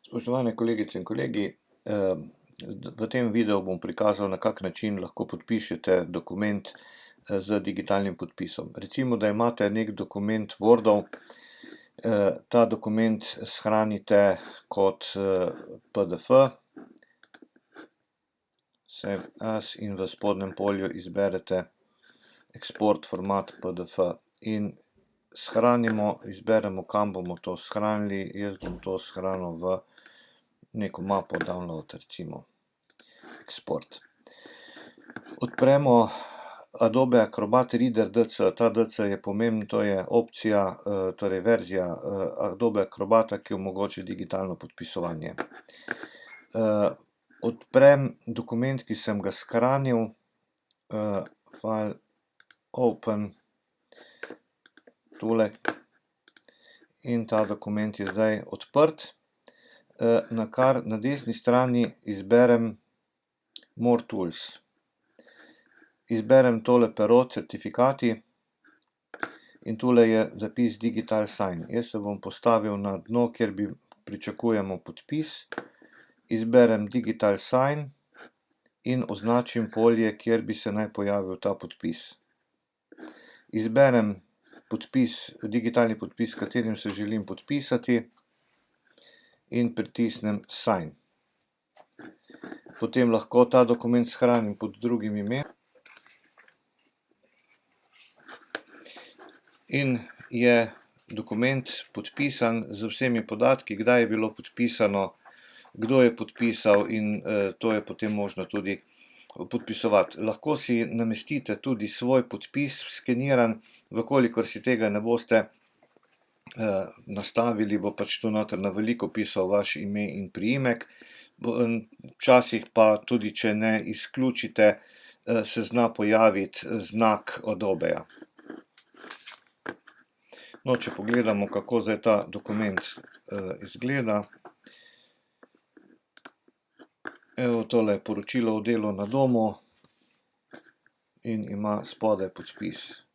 Spoštovane kolegice in kolegi, v tem videu bom prikazal, na kak način lahko podpišete dokument z digitalnim podpisom. Recimo, da imate nek dokument Wordov, ta dokument shranite kot PDF, Save as, in v spodnjem polju izberete Export format PDF in shranimo, izberemo, kam bomo to shranili. Jaz bom to shranil v neko mapo download, recimo Export. Odpremo Adobe Acrobat Reader DC. Ta DC je pomemben, to je opcija, torej verzija Adobe Acrobata, ki omogoča digitalno podpisovanje. Odprem dokument, ki sem ga shranil, File, Open, tule, in ta dokument je zdaj odprt. Nakar na desni strani izberem More Tools. Izberem tole pero Certifikati in tule je zapis Digital Sign. Jaz se bom postavil na dno, kjer pričakujemo podpis. Izberem Digital Sign in označim polje, kjer bi se naj pojavil ta podpis. Izberem podpis, digitalni podpis, s katerim se želim podpisati, in pritisnem Sign. Potem lahko ta dokument shranim pod drugim imenom. In je dokument podpisan z vsemi podatki, kdaj je bilo podpisano, kdo je podpisal, in to je potem možno tudi podpisovati. Lahko si namestite tudi svoj podpis skeniran, vkolikor si tega ne boste nastavili, bo pač tu noter na veliko pisal vaš ime in priimek. Včasih pa tudi, če ne izključite, se zna pojaviti znak Adobeja. No, če pogledamo, kako zdaj ta dokument izgleda. Evo, tole je poročilo o delu na domu in ima spodaj podpis.